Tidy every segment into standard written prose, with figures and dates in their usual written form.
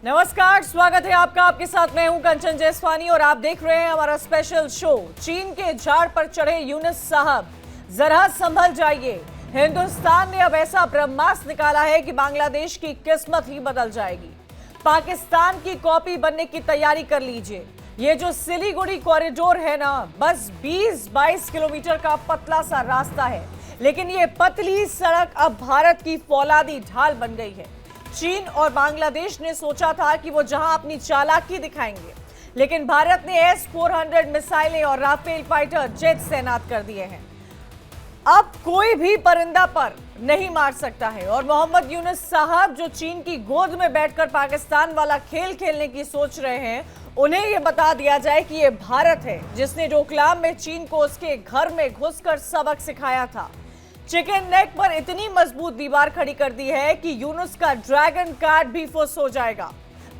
नमस्कार, स्वागत है आपका। आपके साथ मैं हूं कंचन जैसवानी और आप देख रहे हैं हमारा स्पेशल शो। चीन के झाड़ पर चढ़े यूनुस साहब, जरा संभल जाइए। हिंदुस्तान ने अब ऐसा ब्रह्मास्त्र निकाला है कि बांग्लादेश की किस्मत ही बदल जाएगी। पाकिस्तान की कॉपी बनने की तैयारी कर लीजिए। ये जो सिलीगुड़ी कॉरिडोर है ना, बस 20-22 किलोमीटर का पतला सा रास्ता है, लेकिन ये पतली सड़क अब भारत की फौलादी ढाल बन गई है। चीन और बांग्लादेश ने सोचा था कि वो जहां अपनी चालाकी दिखाएंगे, लेकिन भारत ने S-400 मिसाइलें और राफेल फाइटर जेट तैनात कर दिए हैं। अब कोई भी परिंदा पर नहीं मार सकता है और मोहम्मद यूनुस साहब जो चीन की गोद में बैठकर पाकिस्तान वाला खेल खेलने की सोच रहे हैं, उन्हें यह बता दिया जाए कि यह भारत है जिसने डोकलाम में चीन को उसके घर में घुसकर सबक सिखाया था। चिकन नेक पर इतनी मजबूत दीवार खड़ी कर दी है कि यूनुस का ड्रैगन कार्ड भी फुस हो जाएगा।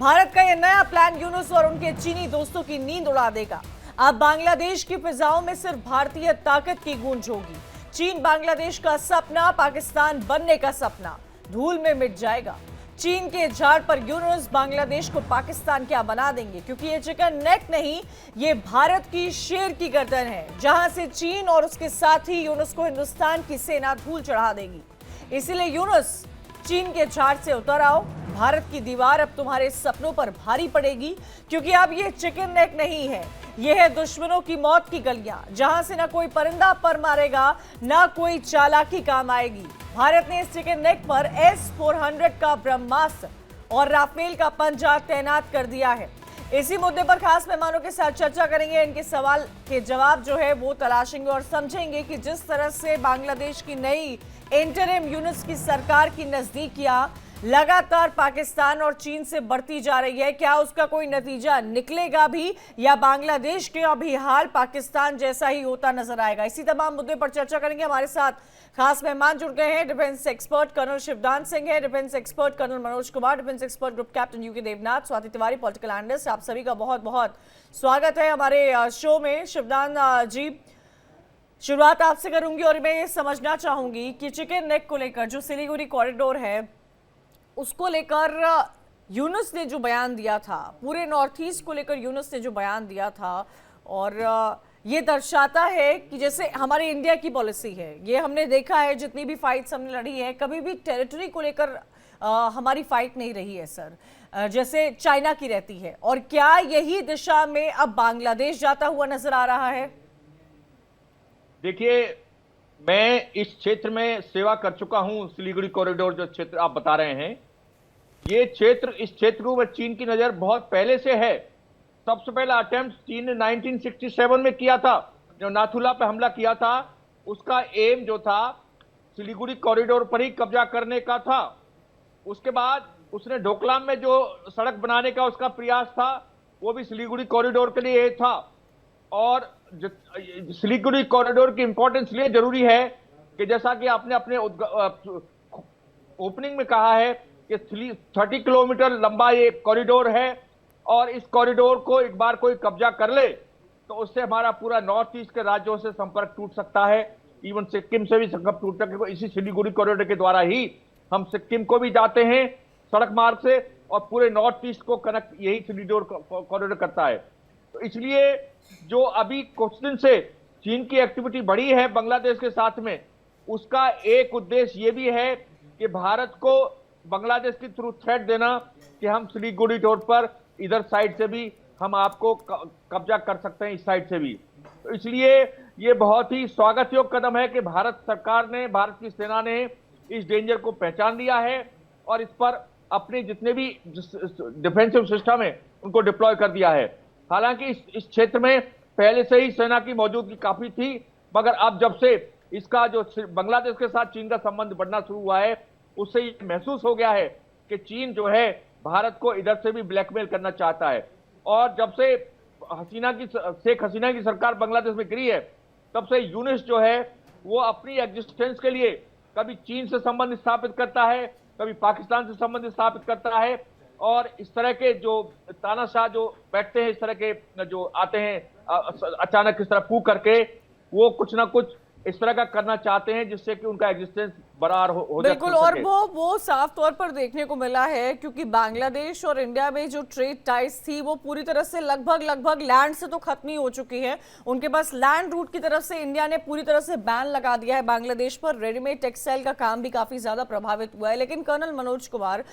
भारत का यह नया प्लान यूनुस और उनके चीनी दोस्तों की नींद उड़ा देगा। अब बांग्लादेश की फिजाओं में सिर्फ भारतीय ताकत की गूंज होगी। चीन बांग्लादेश का सपना, पाकिस्तान बनने का सपना धूल में मिट जाएगा। चीन के झाड़ पर यूनुस बांग्लादेश को पाकिस्तान क्या बना देंगे, क्योंकि ये चिकन नेक नहीं, ये भारत की शेर की गर्दन है, जहां से चीन और उसके साथी यूनुस को हिंदुस्तान की सेना धूल चढ़ा देगी। इसीलिए यूनुस, चीन के झाड़ से उतर आओ। भारत की दीवार अब तुम्हारे सपनों पर भारी पड़ेगी, क्योंकि अब ये चिकन नेक नहीं है, ये है दुश्मनों की मौत की गलियां, जहां से ना कोई परिंदा पर मारेगा, ना कोई चालाकी काम आएगी। भारत ने इस चिकन नेक पर S-400 का ब्रह्मास्त्र और राफेल का पंजा तैनात कर दिया है। इसी मुद्दे पर खास मेहमानों के साथ चर्चा करेंगे। इनके सवाल के जवाब जो है वो तलाशेंगे और समझेंगे कि जिस तरह से बांग्लादेश की नई इंटरिम यूनुस की सरकार की नजदीकियां लगातार पाकिस्तान और चीन से बढ़ती जा रही है, क्या उसका कोई नतीजा निकलेगा भी, या बांग्लादेश के अभी हाल पाकिस्तान जैसा ही होता नजर आएगा? इसी तमाम मुद्दे पर चर्चा करेंगे। हमारे साथ खास मेहमान जुड़ गए हैं। Defence expert colonel Shivdan Singh है, defence expert colonel Manoj Kumar, defence expert group captain UK Devnath, Swati Tiwari political analyst. आप सभी का बहुत बहुत स्वागत है हमारे शो में। शिवदान जी, शुरुआत आपसे करूंगी और मैं ये समझना चाहूंगी कि चिकन नेक को लेकर, जो सिलीगुड़ी कॉरिडोर है, उसको लेकर यूनुस ने जो बयान दिया था, पूरे नॉर्थ ईस्ट को लेकर यूनुस ने जो बयान दिया था, और ये दर्शाता है कि जैसे हमारी इंडिया की पॉलिसी है, ये हमने देखा है जितनी भी फाइट्स हमने लड़ी है, कभी भी टेरिटरी को लेकर हमारी फाइट नहीं रही है सर, जैसे चाइना की रहती है। और क्या यही दिशा में अब बांग्लादेश जाता हुआ नजर आ रहा है? देखिए, मैं इस क्षेत्र में सेवा कर चुका हूं। सिलीगुड़ी कॉरिडोर जो क्षेत्र आप बता रहे हैं, ये क्षेत्र, इस क्षेत्र में चीन की नजर बहुत पहले से है। सबसे पहला अटेम्प्ट चीन ने 1967 में किया था, जो नाथुला पे हमला किया था। उसका एम जो था सिलीगुड़ी कॉरिडोर पर ही कब्जा करने का था। उसके बाद उसने डोकलाम में जो सड़क बनाने का उसका प्रयास था, वो भी सिलीगुड़ी कॉरिडोर के लिए था। और सिलीगुड़ी कॉरिडोर की इंपॉर्टेंस लिए जरूरी है कि जैसा कि आपने अपने ओपनिंग में कहा है कि 30 किलोमीटर लंबा ये कॉरिडोर है, और इस कॉरिडोर को एक बार कोई कब्जा कर ले तो उससे हमारा पूरा नॉर्थ ईस्ट के राज्यों से संपर्क टूट सकता है। इवन सिक्किम से भी संपर्क टूट सकता है। इसी सिलीगुड़ी कॉरिडोर के द्वारा ही हम सिक्किम को भी जाते हैं सड़क मार्ग से, और पूरे नॉर्थ ईस्ट को कनेक्ट यही सिलीगुड़ी कॉरिडोर करता है। तो इसलिए जो अभी कुछ दिन से चीन की एक्टिविटी बढ़ी है बांग्लादेश के साथ में, उसका एक उद्देश्य ये भी है कि भारत को बांग्लादेश की थ्रू थ्रेट देना कि हम सिलीगुड़ी रोड पर इधर साइड से भी हम आपको कब्जा कर सकते हैं, इस साइड से भी। तो इसलिए ये बहुत ही स्वागत योग्य कदम है कि भारत सरकार ने, भारत की सेना ने इस डेंजर को पहचान लिया है और इस पर अपने जितने भी डिफेंसिव सिस्टम है उनको डिप्लॉय कर दिया है। हालांकि इस क्षेत्र में पहले से ही सेना की मौजूदगी काफी थी, मगर अब जब से इसका जो बांग्लादेश के साथ चीन का संबंध बढ़ना शुरू हुआ है, उससे ये महसूस हो गया है कि चीन जो है भारत को इधर से भी ब्लैकमेल करना चाहता है। और जब से शेख हसीना की सरकार बांग्लादेश में गिरी है, तब से यूनुस जो है वो अपनी एग्जिस्टेंस के लिए कभी चीन से संबंध स्थापित करता है, कभी पाकिस्तान से संबंध स्थापित करता है, और इस तरह के जो तानाशाह जो बैठते हैं, इस तरह के जो आते हैं अचानक इस तरह फूक करके, वो कुछ ना कुछ इस तरह का करना चाहते हैं जिससे कि उनका एग्जिस्टेंस बराबर हो बिल्कुल, हो और सके। वो साफ तौर पर देखने को मिला है, क्योंकि बांग्लादेश और इंडिया में जो ट्रेड टाइज थी वो पूरी तरह से लगभग लैंड से तो खत्म ही हो चुकी है। उनके पास लैंड रूट की तरफ से इंडिया ने पूरी तरह से बैन लगा दिया है बांग्लादेश पर। रेडीमेड टेक्सटाइल का काम भी काफी ज्यादा प्रभावित हुआ है। लेकिन कर्नल मनोज कुमार,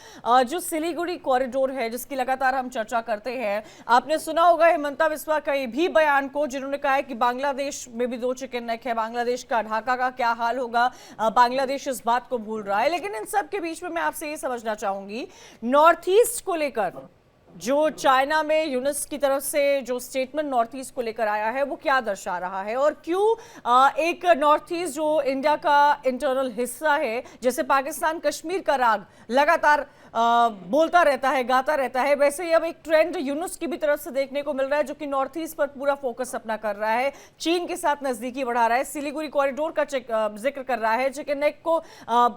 जो सिलीगुड़ी कॉरिडोर है जिसकी लगातार हम चर्चा करते हैं, आपने सुना होगा हेमंता बिस्वा का भी बयान को, जिन्होंने कहा है कि बांग्लादेश में भी दो चिकन नेक है, बांग्लादेश का ढाका का क्या हाल होगा, बांग्लादेश इस बात को भूल रहा है। लेकिन इन सब के बीच में मैं आपसे ये समझना चाहूंगी, नॉर्थ ईस्ट को लेकर जो चाइना में यूनिस की तरफ से जो स्टेटमेंट नॉर्थ ईस्ट को लेकर आया है वो क्या दर्शा रहा है, और क्यों एक नॉर्थ ईस्ट जो इंडिया का इंटरनल हिस्सा है, जैसे पाकिस्तान कश्मीर का राग लगातार बोलता रहता है, गाता रहता है, वैसे ही अब एक ट्रेंड यूनुस की भी तरफ से देखने को मिल रहा है, जो कि नॉर्थ ईस्ट पर पूरा फोकस अपना कर रहा है, चीन के साथ नजदीकी बढ़ा रहा है, सिलीगुड़ी कॉरिडोर का जिक्र कर रहा है, चिकन नेक को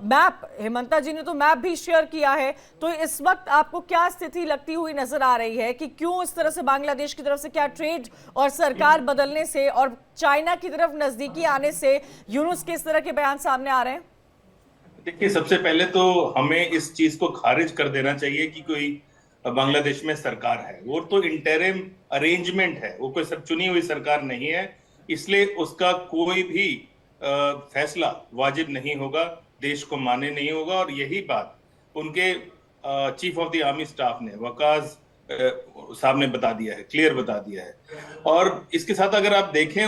मैप, हेमंता जी ने तो मैप भी शेयर किया है। तो इस वक्त आपको क्या स्थिति लगती हुई नजर आ रही है कि क्यों इस तरह से बांग्लादेश की तरफ से, क्या ट्रेड और सरकार बदलने से और चाइना की तरफ नजदीकी आने से यूनुस के इस तरह के बयान सामने आ रहे हैं? देखिए, सबसे पहले तो हमें इस चीज को खारिज कर देना चाहिए कि कोई बांग्लादेश में सरकार है। वो तो इंटरिम अरेंजमेंट है, वो कोई सब चुनी हुई सरकार नहीं है, इसलिए उसका कोई भी फैसला वाजिब नहीं होगा, देश को मान्य नहीं होगा। और यही बात उनके chief of the army staff ने, वकाज साहब ने बता दिया है, क्लियर बता दिया है। और इसके साथ अगर आप देखें,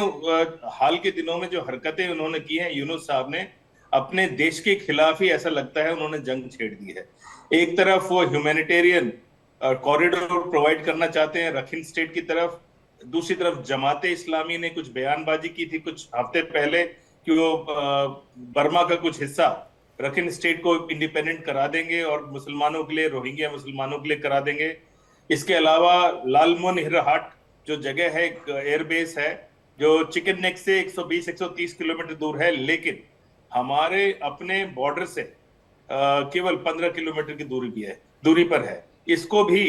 हाल के दिनों में जो हरकतें उन्होंने की हैं, यूनुस साहब ने अपने देश के खिलाफ ही ऐसा लगता है उन्होंने जंग छेड़ दी है। एक तरफ वो ह्यूमैनिटेरियन कॉरिडोर प्रोवाइड करना चाहते हैं रखिन स्टेट की तरफ, दूसरी तरफ जमाते इस्लामी ने कुछ बयानबाजी की थी कुछ हफ्ते पहले कि वो बर्मा का कुछ हिस्सा रखिन स्टेट को इंडिपेंडेंट करा देंगे और मुसलमानों के लिए, रोहिंग्या मुसलमानों के लिए करा देंगे। इसके अलावा लालमोन हिरहाट जो जगह है, एक एयरबेस है जो चिकन नेक से 120-130 किलोमीटर दूर है, लेकिन हमारे अपने बॉर्डर से केवल 15 किलोमीटर की दूरी पर है। इसको भी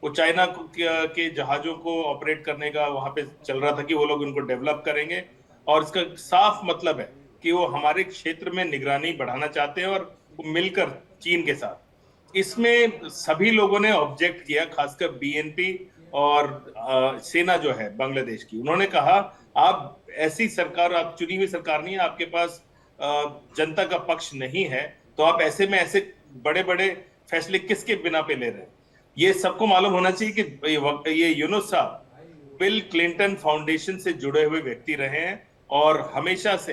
वो चाइना के जहाजों को ऑपरेट करने का वहां पे चल रहा था कि वो लोग उनको डेवलप करेंगे, और इसका साफ मतलब है कि वो हमारे क्षेत्र में निगरानी बढ़ाना चाहते हैं और मिलकर चीन के साथ। इसमें सभी लोगों ने ऑब्जेक्ट किया, खासकर बीएनपी और सेना जो है बांग्लादेश की। उन्होंने कहा आप ऐसी सरकार, आप चुनी हुई सरकार नहीं है, आपके पास जनता का पक्ष नहीं है, तो आप ऐसे में ऐसे बड़े बड़े फैसले किसके बिना पे ले रहे हैं। ये सबको मालूम होना चाहिए कि ये यूनुस साहब बिल क्लिंटन फाउंडेशन से जुड़े हुए व्यक्ति रहे हैं और हमेशा से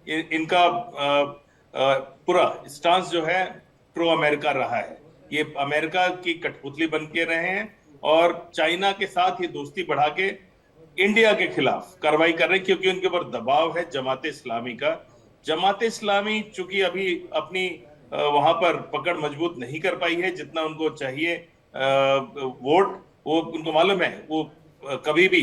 इनका पूरा स्टांस जो है प्रो अमेरिका रहा है। ये अमेरिका की कठपुतली बन के रहे हैं और चाइना के साथ ये दोस्ती बढ़ा के इंडिया के खिलाफ कार्रवाई कर रहे हैं, क्योंकि उनके ऊपर दबाव है जमाते इस्लामी का। जमात इस्लामी चूंकि अभी अपनी वहां पर पकड़ मजबूत नहीं कर पाई है जितना उनको चाहिए वोट, वो उनको मालूम है वो कभी भी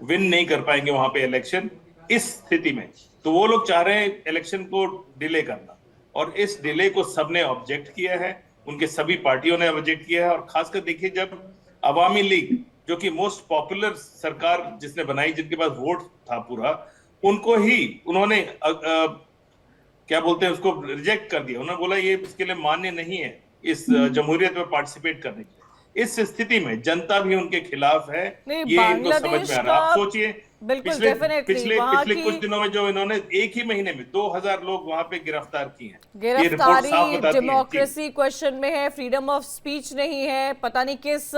विन नहीं कर पाएंगे वहां पे इलेक्शन। इस स्थिति में तो वो लोग चाह रहे हैं इलेक्शन को डिले करना, और इस डिले को सबने ऑब्जेक्ट किया है, उनके सभी पार्टियों ने ऑब्जेक्ट किया है। और खासकर देखिए, जब अवामी लीग जो कि मोस्ट पॉपुलर सरकार जिसने बनाई, जिनके पास वोट था पूरा, उनको ही उन्होंने क्या बोलते हैं उसको रिजेक्ट कर दिया। उन्होंने बोला ये इसके लिए मान्य नहीं है इस जमहूरियत में पार्टिसिपेट करने के लिए। इस स्थिति में जनता भी उनके खिलाफ है, ये इनको समझ में आ रहा है। आप सोचिए, पिछले कुछ दिनों में जो इन्होंने एक ही महीने में 2000 लोग वहां पे गिरफ्तार किए हैं। गिरफ्तारी डेमोक्रेसी क्वेश्चन में है, फ्रीडम ऑफ स्पीच नहीं है, पता नहीं किस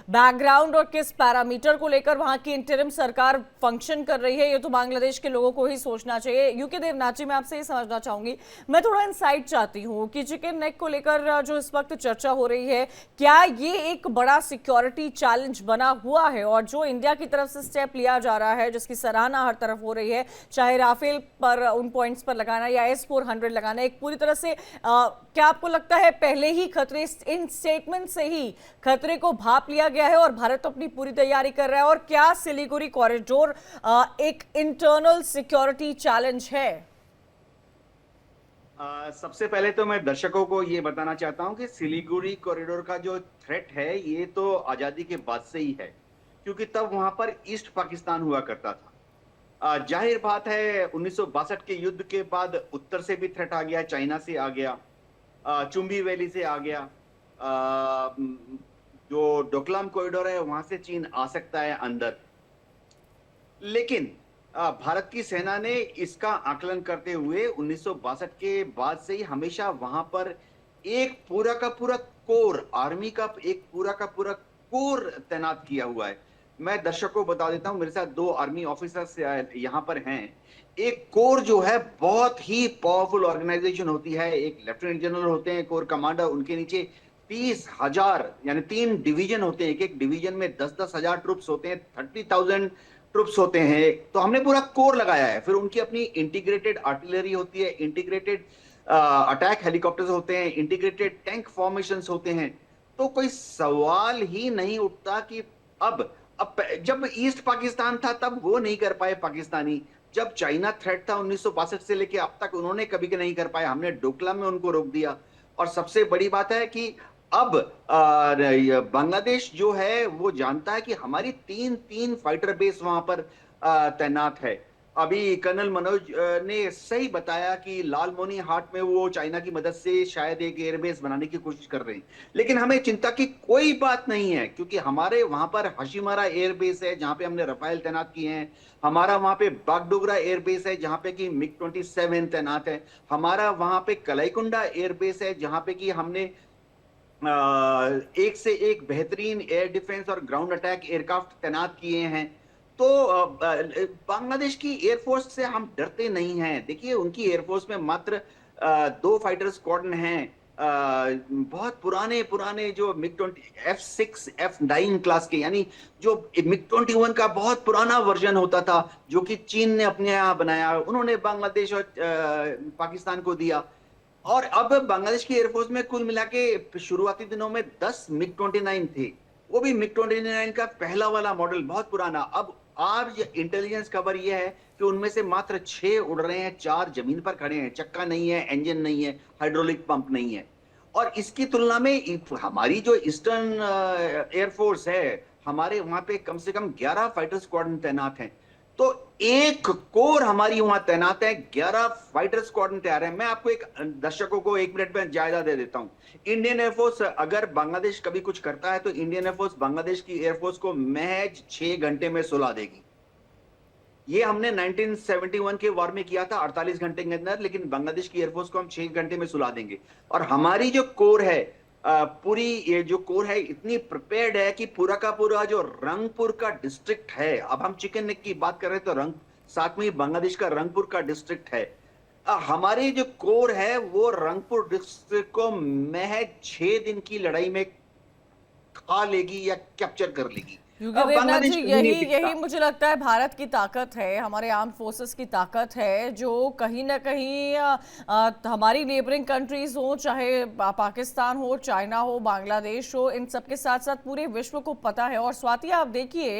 बैकग्राउंड और किस पैरामीटर को लेकर वहां की इंटरिम सरकार फंक्शन कर रही है। ये तो बांग्लादेश के लोगों को ही सोचना चाहिए। यूके देवनाची, मैं आपसे ये समझना चाहूंगी, मैं थोड़ा इनसाइट चाहती हूँ कि चिकन नेक को लेकर जो इस वक्त चर्चा हो रही है, क्या ये एक बड़ा सिक्योरिटी चैलेंज बना हुआ है? और जो इंडिया की तरफ से स्टेप लिया जा रहा है, जिसकी सराहना हर तरफ हो रही है, चाहे राफेल पर उन पॉइंट्स पर लगाना या S-400 लगाना, एक पूरी तरह से क्या आपको लगता है पहले ही खतरे, इन स्टेटमेंट से ही खतरे को भाप लिया गया है और भारत अपनी पूरी तैयारी कर रहा है? और क्या सिलीगुड़ी कॉरिडोर एक इंटरनल सिक्योरिटी चैलेंज है? सबसे पहले तो मैं दर्शकों को ये बताना चाहता हूं कि सिलीगुड़ी कॉरिडोर का जो थ्रेट है ये तो आजादी के बाद से ही है, क्योंकि तब वहां पर ईस्ट पाकिस्तान हुआ करता था जाहिर बात है 1962 के युद्ध के बाद उत्तर से भी थ्रेट आ गया, चाइना से आ गया, चुंबी वैली से आ गया, जो डोकलाम कॉरिडोर है वहां से चीन आ सकता है अंदर। लेकिन भारत की सेना ने इसका आकलन करते हुए 1962 के बाद से ही हमेशा वहां पर एक पूरा का पूरा कोर, आर्मी का एक पूरा का पूरा कोर तैनात किया हुआ है। मैं दर्शकों को बता देता हूं, मेरे साथ 2 आर्मी ऑफिसर्स यहाँ पर हैं। एक कोर जो है बहुत ही पावरफुल ऑर्गेनाइजेशन होती है, एक लेफ्टिनेंट जनरल होते हैं कोर कमांडर, उनके नीचे 30,000 यानी 3 डिवीजन होते हैं, एक डिवीजन में 10-10 हजार ट्रुप्स होते हैं, 30,000 ट्रुप्स होते हैं। तो हमने पूरा कोर लगाया है। फिर उनकी अपनी इंटीग्रेटेड आर्टिलरी होती है, इंटीग्रेटेड अटैक हेलीकॉप्टर्स होते हैं, इंटीग्रेटेड टैंक फॉर्मेशंस होते हैं। तो कोई सवाल ही नहीं उठता कि अब जब ईस्ट पाकिस्तान था तब वो नहीं कर पाए पाकिस्तानी, जब चाइना थ्रेट था 1962 से लेके अब तक उन्होंने कभी के नहीं कर पाए, हमने डोकलाम में उनको रोक दिया। और सबसे बड़ी बात है कि अब बांग्लादेश जो है वो जानता है कि हमारी 3 फाइटर बेस वहां पर तैनात है। अभी कर्नल मनोज ने सही बताया कि लालमोनी हाट में वो चाइना की मदद से शायद एक एयरबेस बनाने की कोशिश कर रहे हैं, लेकिन हमें चिंता की कोई बात नहीं है, क्योंकि हमारे वहां पर हाशिमारा एयरबेस है जहां पे हमने रफाइल तैनात किए हैं, हमारा वहां पे बागडोगरा एयरबेस है जहां पे कि MiG-27 तैनात है, हमारा वहां पे कलाईकुंडा एयरबेस है जहां पे कि हमने एक से एक बेहतरीन एयर डिफेंस और ग्राउंड अटैक एयरक्राफ्ट तैनात किए हैं। तो बांग्लादेश की एयरफोर्स से हम डरते नहीं हैं। देखिए उनकी एयरफोर्स में मात्र 2 फाइटर स्क्वाड्रन हैं, बहुत पुराने पुराने जो F6 F9 क्लास के, यानी जो MiG-21 का बहुत पुराना वर्जन होता था जो कि चीन ने अपने यहाँ बनाया, उन्होंने बांग्लादेश और पाकिस्तान को दिया। और अब बांग्लादेश की एयरफोर्स में कुल मिला के शुरुआती दिनों में 10 MiG-29 थे, वो भी MiG-29 का पहला वाला मॉडल, बहुत पुराना। अब आज इंटेलिजेंस खबर यह है कि उनमें से मात्र 6 उड़ रहे हैं, 4 जमीन पर खड़े हैं, चक्का नहीं है, इंजन नहीं है, हाइड्रोलिक पंप नहीं है। और इसकी तुलना में हमारी जो ईस्टर्न एयरफोर्स है, हमारे वहां पे कम से कम 11 फाइटर स्क्वाड्रन तैनात हैं। तो एक कोर हमारी वहां तैनात है, 11 फाइटर स्क्वाड्रन तैयार है। मैं आपको एक दर्शकों को 1 मिनट में जायजा दे देता हूं। इंडियन एयरफोर्स अगर बांग्लादेश कभी कुछ करता है तो इंडियन एयरफोर्स बांग्लादेश की एयरफोर्स को महज 6 घंटे में सुला देगी। ये हमने 1971 के वॉर में किया था 48 घंटे के अंदर, लेकिन बांग्लादेश की एयरफोर्स को हम 6 घंटे में सुला देंगे। और हमारी जो कोर है, पूरी ये जो कोर है इतनी प्रिपेयर्ड है कि पूरा का पूरा जो रंगपुर का डिस्ट्रिक्ट है, अब हम चिकन नेक की बात कर रहे हैं तो साथ में ही बांग्लादेश का रंगपुर का डिस्ट्रिक्ट है, हमारी जो कोर है वो रंगपुर डिस्ट्रिक्ट को महज 6 दिन की लड़ाई में खा लेगी या कैप्चर कर लेगी। क्योंकि देवनाथ जी यही मुझे लगता है भारत की ताकत है, हमारे आर्म फोर्सेस की ताकत है, जो कहीं ना कहीं हमारी नेबरिंग कंट्रीज हो, चाहे पाकिस्तान हो, चाइना हो, बांग्लादेश हो, इन सब के साथ साथ पूरे विश्व को पता है। और स्वाति आप देखिए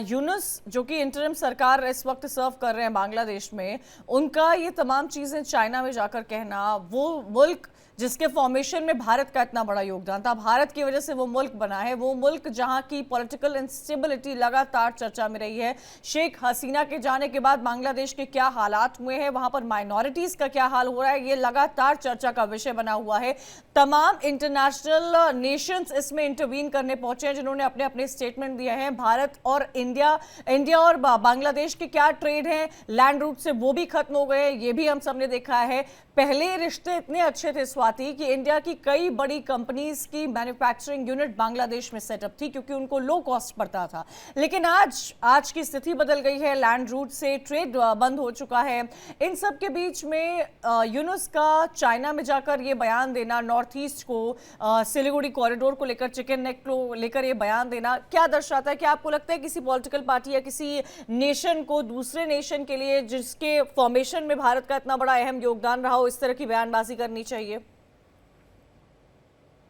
यूनुस जो कि इंटरिम सरकार इस वक्त सर्व कर रहे हैं बांग्लादेश में, उनका ये तमाम चीज़ें चाइना में जाकर कहना, वो मुल्क जिसके फॉर्मेशन में भारत का इतना बड़ा योगदान था, भारत की वजह से वो मुल्क बना है, वो मुल्क जहां की पॉलिटिकल इंस्टेबिलिटी लगातार चर्चा में रही है। शेख हसीना के जाने के बाद बांग्लादेश के क्या हालात हुए हैं, वहां पर माइनॉरिटीज का क्या हाल हो रहा है, ये लगातार चर्चा का विषय बना हुआ है। तमाम इंटरनेशनल नेशंस इसमें इंटरवीन करने पहुंचे हैं, जिन्होंने अपने अपने स्टेटमेंट दिए हैं। भारत और इंडिया और बांग्लादेश के क्या ट्रेड हैं, लैंड रूट से वो भी खत्म हो गए, ये भी हम सबने देखा है। पहले रिश्ते इतने अच्छे थे स्वाति कि इंडिया की कई बड़ी कंपनीज की मैन्युफैक्चरिंग यूनिट बांग्लादेश में सेटअप थी, क्योंकि उनको लो कॉस्ट पड़ता था। लेकिन आज की स्थिति बदल गई है, लैंड रूट से ट्रेड बंद हो चुका है। इन सब के बीच में यूनुस का चाइना में जाकर ये बयान देना, नॉर्थ ईस्ट को, सिलीगुड़ी कॉरिडोर को लेकर, चिकन नेक को लेकर ये बयान देना क्या दर्शाता है? क्या आपको लगता है किसी पॉलिटिकल पार्टी या किसी नेशन को दूसरे नेशन के लिए जिसके फॉर्मेशन में भारत का इतना बड़ा अहम योगदान रहा, इस तरह की बयानबाजी करनी चाहिए?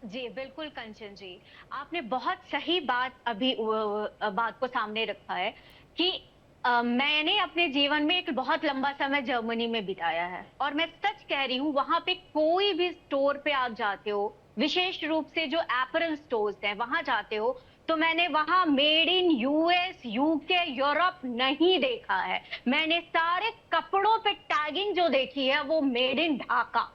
जी बिल्कुल कंचन जी, आपने बहुत सही बात को सामने रखा है कि मैंने अपने जीवन में एक बहुत लंबा समय जर्मनी में बिताया है, और मैं सच कह रही हूँ वहां पे कोई भी स्टोर पे आप जाते हो, विशेष रूप से जो एपरल स्टोर्स हैं वहां जाते हो, तो मैंने वहां made in US, UK, Europe नहीं देखा है। मैंने सारे कपड़ों पे टैगिंग जो देखी है वो मेड इन ढाका,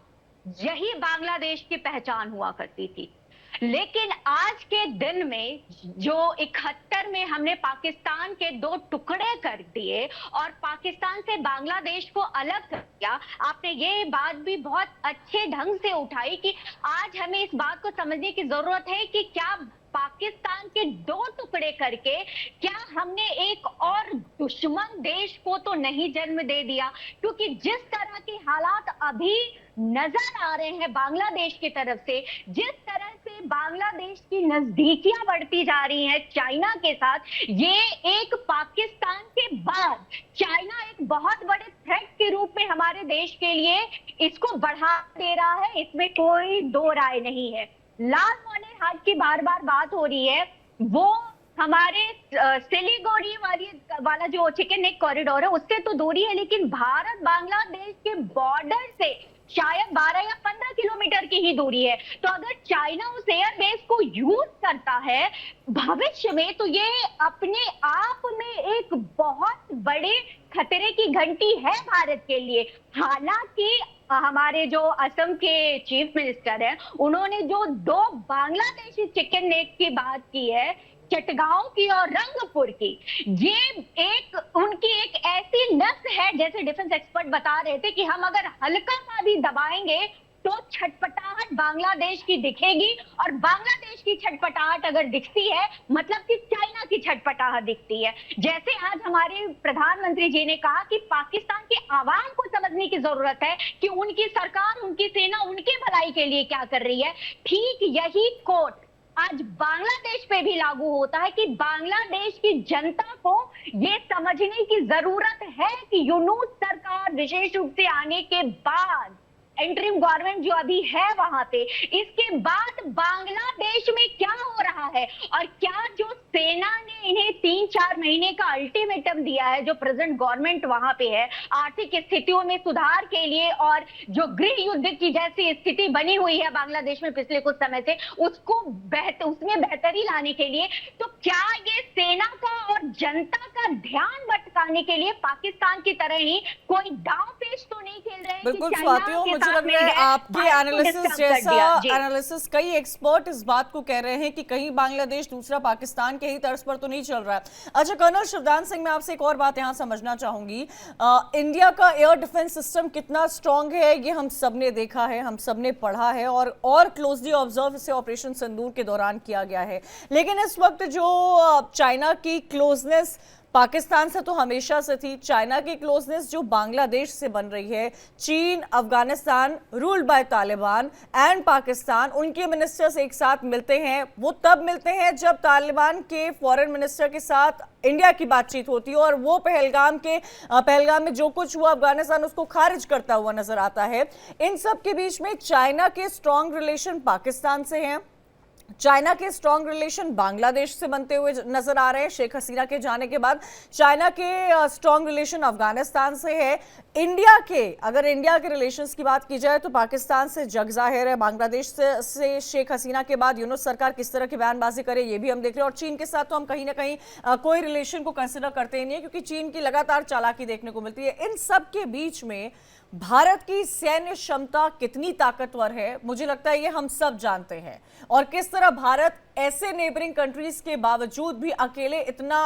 यही बांग्लादेश की पहचान हुआ करती थी। लेकिन आज के दिन में जो 71 में हमने पाकिस्तान के 2 टुकड़े कर दिए और पाकिस्तान से बांग्लादेश को अलग कर दिया, आपने ये बात भी बहुत अच्छे ढंग से उठाई कि आज हमें इस बात को समझने की जरूरत है कि क्या पाकिस्तान के 2 टुकड़े करके क्या हमने एक और दुश्मन देश को तो नहीं जन्म दे दिया? क्योंकि जिस तरह के हालात अभी नजर आ रहे हैं बांग्लादेश की तरफ से, जिस तरह से बांग्लादेश की नजदीकियां बढ़ती जा रही हैं चाइना के साथ, ये एक पाकिस्तान के बाद चाइना एक बहुत बड़े थ्रेट के रूप में हमारे देश के लिए इसको बढ़ा दे रहा है, इसमें कोई दो राय नहीं है। लाल मोहन हाट की बार बार बात हो रही है, वो हमारे सिलीगुड़ी वाला जो चिकन नेक कॉरिडोर है उससे तो दूरी है, लेकिन भारत बांग्लादेश के बॉर्डर से शायद 12 या 15 किलोमीटर की ही दूरी है। तो अगर चाइना उस एयरबेस को यूज करता है भविष्य में, तो ये अपने आप में एक बहुत बड़े खतरे की घंटी है भारत के लिए। हालांकि हमारे जो असम के चीफ मिनिस्टर हैं, उन्होंने जो 2 बांग्लादेशी चिकन नेक की बात की है, चटगांव की और रंगपुर की, ये उनकी एक ऐसी नस है, जैसे डिफेंस एक्सपर्ट बता रहे थे कि हम अगर हल्का सा भी दबाएंगे तो छटपटाहट बांग्लादेश की दिखेगी, और बांग्लादेश की छटपटाहट अगर दिखती है मतलब कि चाइना की छटपटाहट दिखती है। जैसे आज हमारे प्रधानमंत्री जी ने कहा कि पाकिस्तान के आवाम को समझने की जरूरत है कि उनकी सरकार, उनकी सेना उनके भलाई के लिए क्या कर रही है, ठीक यही कोट आज बांग्लादेश पे भी लागू होता है कि बांग्लादेश की जनता को ये समझने की जरूरत है कि यूनूस सरकार विशेष रूप से आने के बाद, इंटरिम गवर्नमेंट जो अभी है वहां पे, इसके बाद बांग्लादेश में क्या हो रहा है, और क्या जो सेना ने इन्हें 3-4 महीने का अल्टीमेटम दिया है, जो प्रेजेंट गवर्नमेंट वहां पे है, आर्थिक स्थितियों में सुधार के लिए और जो गृह युद्ध की जैसी स्थिति बनी हुई है बांग्लादेश में पिछले कुछ समय से, उसमें बेहतरी लाने के लिए, तो क्या ये सेना का और जनता का ध्यान भटकाने के लिए पाकिस्तान की तरह ही कोई दांव पेच तो नहीं खेल रहे हैं? बिल्कुल स्वातियों, मुझे लग रहा है आपके एनालिसिस जैसा एनालिसिस कई एक्सपर्ट इस बात को कह रहे हैं कि कहीं बांग्लादेश दूसरा पाकिस्तान के ही तर्ज पर तो नहीं चल रहा है। अच्छा कर्नल शिवदान सिंह, मैं आपसे एक और बात यहां समझना चाहूंगी, इंडिया का एयर डिफेंस सिस्टम कितना स्ट्रांग है ये हम सबने देखा है, हम सबने पढ़ा है और क्लोजली ऑब्जर्व इसे ऑपरेशन सिंदूर के दौरान किया गया है। लेकिन इस वक्त जो चाइना की क्लोजनेस पाकिस्तान से तो हमेशा से थी, चाइना की क्लोजनेस जो बांग्लादेश से बन रही है, चीन, Afghanistan ruled by Taliban and Pakistan, उनके मिनिस्टर्स एक साथ मिलते हैं, वो तब मिलते हैं जब तालिबान के फॉरेन मिनिस्टर के साथ इंडिया की बातचीत होती है, और वो पहलगाम में जो कुछ हुआ अफगानिस्तान उसको खारिज करता हुआ नजर आता है। इन सब के बीच में चाइना के स्ट्रॉन्ग रिलेशन पाकिस्तान से हैं, चाइना के स्ट्रॉन्ग रिलेशन बांग्लादेश से बनते हुए नजर आ रहे हैं शेख हसीना के जाने के बाद, चाइना के स्ट्रॉन्ग रिलेशन अफगानिस्तान से है, अगर इंडिया के रिलेशंस की बात की जाए तो पाकिस्तान से जग जाहिर है, बांग्लादेश से शेख हसीना के बाद यूनुस सरकार किस तरह की बयानबाजी करे ये भी हम देख रहे हैं, और चीन के साथ तो हम कहीं ना कहीं कोई रिलेशन को कंसिडर करते ही नहीं है क्योंकि चीन की लगातार चालाकी देखने को मिलती है। इन सब के बीच में भारत की सैन्य क्षमता कितनी ताकतवर है मुझे लगता है ये हम सब जानते हैं, और किस तरह भारत ऐसे नेबरिंग कंट्रीज के बावजूद भी अकेले इतना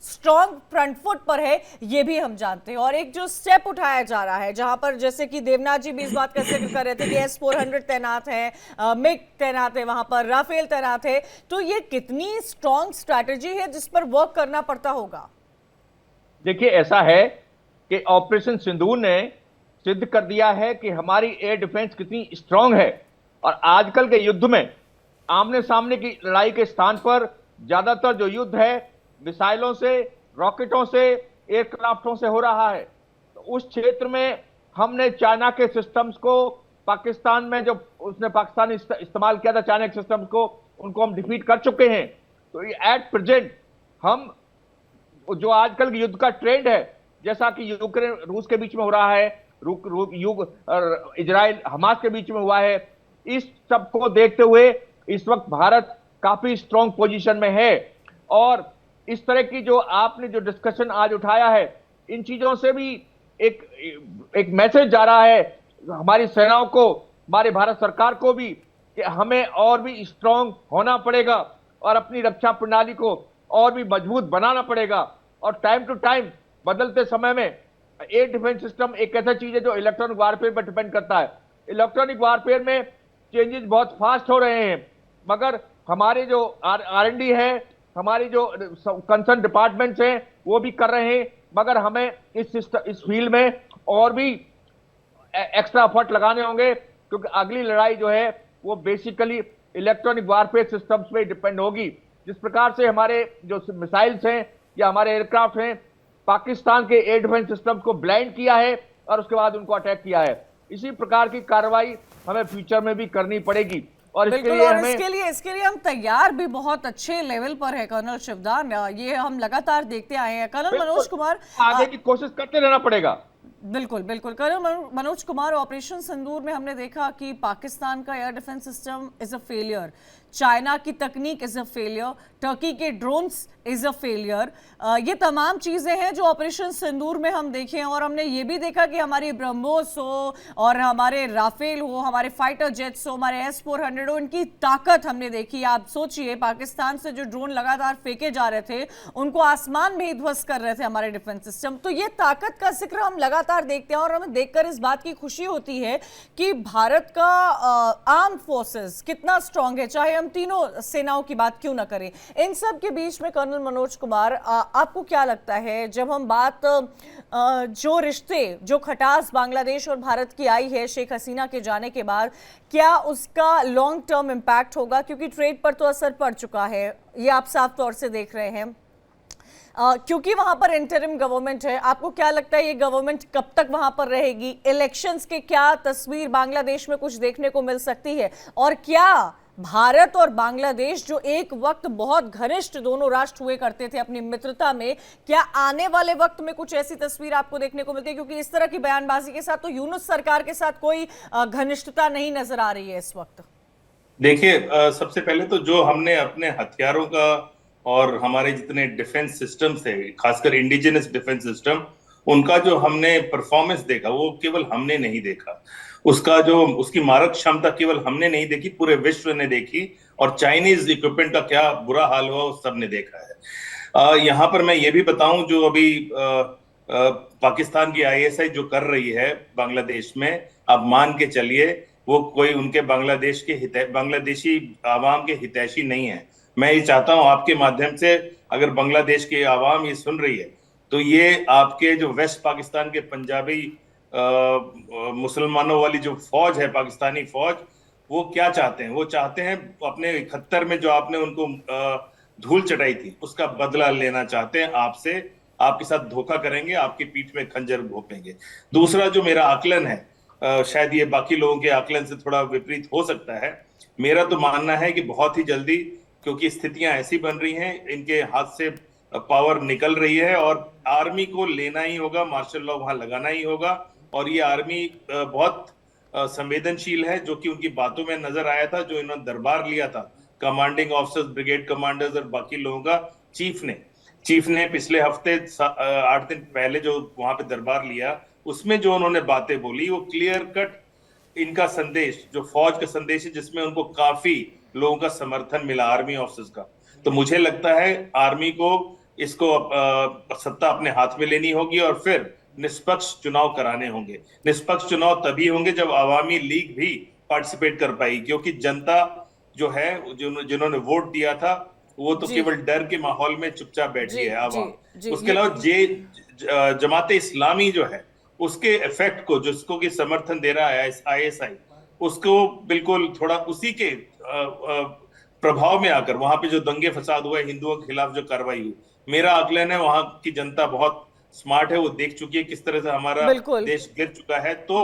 स्ट्रॉन्ग फ्रंट फुट पर है ये भी हम जानते हैं। और एक जो स्टेप उठाया जा रहा है जहां पर जैसे कि देवनाथ जी भी इस बात का जिक्र कर रहे थे कि S-400 तैनात है, मिग तैनात है, वहां पर राफेल तैनात है, तो ये कितनी स्ट्रॉन्ग स्ट्रैटेजी है जिस पर वर्क करना पड़ता होगा? देखिए ऐसा है कि ऑपरेशन सिंदूर ने सिद्ध कर दिया है कि हमारी एयर डिफेंस कितनी स्ट्रांग है, और आजकल के युद्ध में आमने सामने की लड़ाई के स्थान पर ज्यादातर जो युद्ध है मिसाइलों से, रॉकेटों से, एयरक्राफ्टों से हो रहा है। तो उस क्षेत्र में हमने चाइना के सिस्टम्स को पाकिस्तान में जो उसने पाकिस्तान इस्तेमाल किया था चाइना के सिस्टम्स को, उनको हम डिफीट कर चुके हैं। तो एट प्रेजेंट हम जो आजकल के युद्ध का ट्रेंड है, जैसा कि यूक्रेन रूस के बीच में हो रहा है, इजराइल हमास के बीच में हुआ है, इस सब को देखते हुए इस वक्त भारत काफी स्ट्रॉन्ग पोजीशन में है। और इस तरह की जो आपने जो डिस्कशन आज उठाया है, इन चीजों से भी एक मैसेज जा रहा है हमारी सेनाओं को, हमारे भारत सरकार को भी, कि हमें और भी स्ट्रांग होना पड़ेगा और अपनी रक्षा प्रणाली को और भी मजबूत बनाना पड़ेगा। और टाइम टू टाइम बदलते समय में एयर डिफेंस सिस्टम एक ऐसा चीज है जो इलेक्ट्रॉनिक वारफेयर पर डिपेंड करता है। इलेक्ट्रॉनिक वारफेयर में चेंजेस बहुत फास्ट हो रहे हैं, मगर हमारे जो R&D है, हमारी जो कंसर्न डिपार्टमेंट्स हैं, वो भी कर रहे हैं, मगर हमें इस फील्ड में और भी एक्स्ट्रा एफर्ट लगाने होंगे, क्योंकि अगली लड़ाई जो है वो बेसिकली इलेक्ट्रॉनिक वारफेयर सिस्टम्स पे डिपेंड होगी। जिस प्रकार से हमारे जो मिसाइल्स हैं या हमारे एयरक्राफ्ट हैं, पाकिस्तान के एयर डिफेंस सिस्टम्स को ब्लाइंड किया है और उसके बाद उनको अटैक किया है, इसी प्रकार की कार्रवाई हमें फ्यूचर में भी करनी पड़ेगी। और इसके लिए हम तैयार भी बहुत अच्छे लेवल पर है कर्नल शिवदान, ये हम लगातार देखते आए हैं। कर्नल मनोज कुमार, आगे की कोशिश करते रहना पड़ेगा। बिल्कुल बिल्कुल। कर्नल मनोज कुमार, ऑपरेशन सिंदूर में हमने देखा कि पाकिस्तान का air defence system is a failure, China की तकनीक इज अ फेलियर, टर्की के ड्रोन्स इज अ फेलियर। ये तमाम चीजें हैं जो ऑपरेशन सिंदूर में हम देखे, और हमने ये भी देखा कि हमारी ब्रह्मोस हो और हमारे राफेल हो, हमारे फाइटर जेट्स हो, हमारे S-400 हो, इनकी ताकत हमने देखी। आप सोचिए, पाकिस्तान से जो ड्रोन लगातार फेंके जा रहे थे उनको आसमान में ही ध्वस्त कर रहे थे हमारे डिफेंस सिस्टम। तो ये ताकत का जिक्र हम लगातार देखते हैं और हमें देखकर इस बात की खुशी होती है कि भारत का आर्म फोर्सेस कितना स्ट्रांग है, चाहे हम तीनों सेनाओं की बात क्यों ना करें। इन सब के बीच में कर्नल मनोज कुमार, आपको क्या लगता है, जब हम बात जो रिश्ते, जो खटास बांग्लादेश और भारत की आई है शेख हसीना के जाने के बाद, क्या उसका लॉन्ग टर्म इंपैक्ट होगा? क्योंकि ट्रेड पर तो असर पड़ चुका है, ये आप साफ तौर से देख रहे हैं, क्योंकि वहां पर इंटरिम गवर्नमेंट है। आपको क्या लगता है ये गवर्नमेंट कब तक वहां पर रहेगी? इलेक्शंस के क्या तस्वीर बांग्लादेश में कुछ देखने को मिल सकती है? और क्या भारत और बांग्लादेश, जो एक वक्त बहुत घनिष्ठ दोनों राष्ट्र हुए करते थे अपनी मित्रता में, क्या आने वाले वक्त में कुछ ऐसी तस्वीर आपको देखने को मिलती है? क्योंकि इस तरह की बयानबाजी के साथ तो यूनुस सरकार के साथ कोई घनिष्ठता नहीं नजर आ रही है इस वक्त। देखिए, सबसे पहले तो जो हमने अपने हथियारों का और हमारे जितने डिफेंस सिस्टम्स है, खासकर इंडिजिनस डिफेंस सिस्टम, उनका जो हमने परफॉर्मेंस देखा, वो केवल हमने नहीं देखा, उसकी मारक क्षमता केवल हमने नहीं देखी, पूरे विश्व ने देखी। और चाइनीज इक्विपमेंट का क्या बुरा हाल हुआ उस सब ने देखा है। यहाँ पर मैं ये भी बताऊं, जो अभी पाकिस्तान की ISI जो कर रही है बांग्लादेश में, आप मान के चलिए वो कोई उनके बांग्लादेशी आवाम के हितैषी नहीं है। मैं ये चाहता हूं आपके माध्यम से, अगर बांग्लादेश की आवाम ये सुन रही है, तो ये आपके जो वेस्ट पाकिस्तान के पंजाबी मुसलमानों वाली जो फौज है, पाकिस्तानी फौज, वो क्या चाहते हैं? वो चाहते हैं अपने 71 में जो आपने उनको धूल चटाई थी, उसका बदला लेना चाहते हैं आपसे। आपके साथ धोखा करेंगे, आपकी पीठ में खंजर घोंपेंगे। दूसरा जो मेरा आकलन है, शायद ये बाकी लोगों के आकलन से थोड़ा विपरीत हो सकता है, मेरा तो मानना है कि बहुत ही जल्दी, क्योंकि स्थितियां ऐसी बन रही हैं, इनके हाथ से पावर निकल रही है और आर्मी को लेना ही होगा, मार्शल लॉ वहां लगाना ही होगा। और ये आर्मी बहुत संवेदनशील है, जो कि उनकी बातों में नजर आया था, जो इन्होंने दरबार लिया था कमांडिंग ऑफिसर्स, ब्रिगेड कमांडर्स और बाकी लोगों का। चीफ ने पिछले हफ्ते 8 दिन पहले जो वहां पे दरबार लिया, उसमें जो उन्होंने बातें बोली, वो क्लियर कट इनका संदेश, जो फौज का संदेश है, जिसमें उनको काफी लोगों का समर्थन मिला, आर्मी ऑफिसर्स का। तो मुझे लगता है आर्मी को इसको सत्ता अपने हाथ में लेनी होगी और फिर निष्पक्ष चुनाव कराने होंगे। निष्पक्ष चुनाव तभी होंगे जब अवामी लीग भी पार्टिसिपेट कर पाएगी, क्योंकि जनता जो है, जिन्होंने वोट दिया था, वो तो केवल डर के माहौल में चुपचाप बैठी है आवाम। उसके अलावा जमाते इस्लामी जो है, उसके इफेक्ट को, जिसको कि समर्थन दे रहा है ISI, उसको बिल्कुल थोड़ा उसी के प्रभाव में आकर वहां पे जो दंगे फसाद हुए, हिंदुओं के खिलाफ जो कार्रवाई हुई, मेरा आकलन है वहां की जनता बहुत स्मार्ट है, वो देख चुकी है किस तरह से हमारा देश गिर चुका है। तो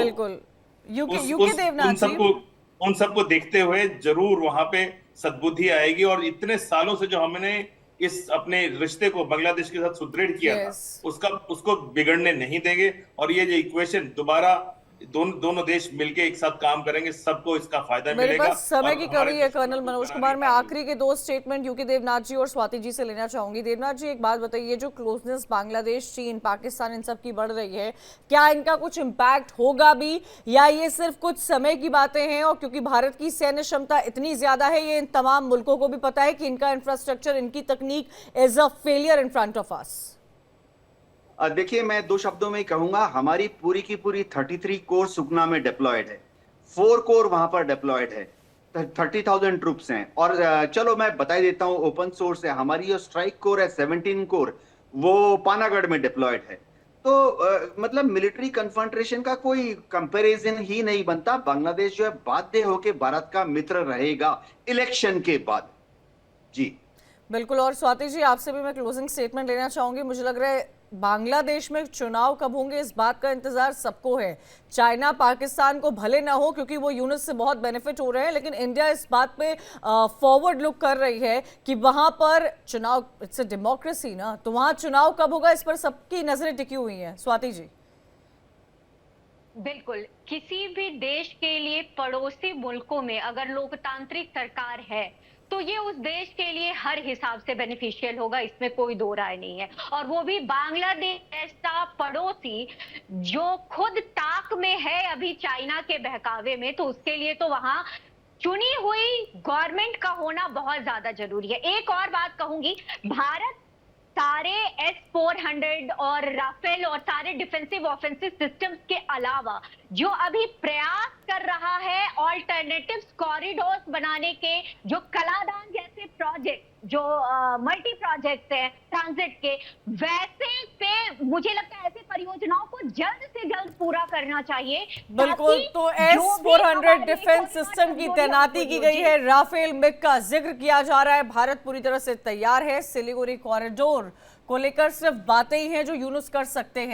उन सबको देखते हुए जरूर वहां पे सद्बुद्धि आएगी, और इतने सालों से जो हमने इस अपने रिश्ते को बांग्लादेश के साथ सुदृढ़ किया था, उसको बिगड़ने नहीं देंगे। और ये जो इक्वेशन दोबारा दोनों देश मिलके एक साथ काम करेंगे, सबको इसका फायदा मेरे मिलेगा। पास समय और की हमारे कमी है दुश्मनों कर्नल को मनोज बनाने कुमार। मैं का आखिरी के दो स्टेटमेंट यूके देवनाथ जी और स्वाति जी से लेना चाहूंगी। देवनाथ जी, एक बात बताइए, जो क्लोजनेस बांग्लादेश, चीन, पाकिस्तान इन सब की बढ़ रही है, क्या इनका कुछ इम्पैक्ट होगा भी, या ये सिर्फ कुछ समय की बातें हैं? और क्योंकि भारत की सैन्य क्षमता इतनी ज्यादा है, ये इन तमाम मुल्कों को भी पता है कि इनका इंफ्रास्ट्रक्चर, इनकी तकनीक is a failure in front of us. देखिए, मैं दो शब्दों में कहूंगा, हमारी पूरी की पूरी 33 कोर सुकना में डिप्लॉयड है, 4 कोर वहां पर डिप्लॉयड है, 30,000 ट्रूप्स हैं। और चलो मैं बता देता हूं, ओपन सोर्स है, हमारी जो स्ट्राइक कोर है 17 कोर, वो पानागढ़ में डिप्लॉयड है। तो मतलब मिलिट्री कन्फ्रंटेशन का कोई कंपैरिजन ही नहीं बनता। बांग्लादेश जो है बाध्य होकर भारत का मित्र रहेगा इलेक्शन के बाद। जी बिल्कुल। और स्वाति जी, आपसे भी मैं क्लोजिंग स्टेटमेंट लेना चाहूंगी। मुझे लग रहा है बांग्लादेश में चुनाव कब होंगे इस बात का इंतजार सबको है। चाइना पाकिस्तान को भले ना हो क्योंकि वो यूनिस से बहुत बेनिफिट हो रहे हैं, लेकिन इंडिया इस बात पे फॉरवर्ड लुक कर रही है कि वहां पर चुनाव, इट्स अ डेमोक्रेसी ना, तो वहां चुनाव कब होगा इस पर सबकी नजरें टिकी हुई हैं। स्वाति जी। बिल्कुल, किसी भी देश के लिए पड़ोसी मुल्कों में अगर लोकतांत्रिक सरकार है तो ये उस देश के लिए हर हिसाब से बेनिफिशियल होगा, इसमें कोई दो राय नहीं है। और वो भी बांग्लादेश ऐसा पड़ोसी जो खुद ताक में है अभी चाइना के बहकावे में, तो उसके लिए तो वहां चुनी हुई गवर्नमेंट का होना बहुत ज्यादा जरूरी है। एक और बात कहूंगी, भारत सारे S-400 और राफेल और सारे डिफेंसिव ऑफेंसिव सिस्टम्स के अलावा जो अभी प्रयास कर रहा है ऑल्टरनेटिव्स कॉरिडोर्स बनाने के, जो कलादान जैसे प्रोजेक्ट, जो मल्टी प्रोजेक्ट्स हैं ट्रांजिट के, वैसे पे मुझे लगता है ऐसे परियोजनाओं को जल्द से जल्द पूरा करना चाहिए। बिल्कुल। तो S-400 डिफेंस सिस्टम की तैनाती की गई है, राफेल मिग का जिक्र किया जा रहा है, भारत पूरी तरह से तैयार है। सिलीगुड़ी कॉरिडोर को लेकर सिर्फ बातें ही हैं जो यूनुस कर सकते हैं।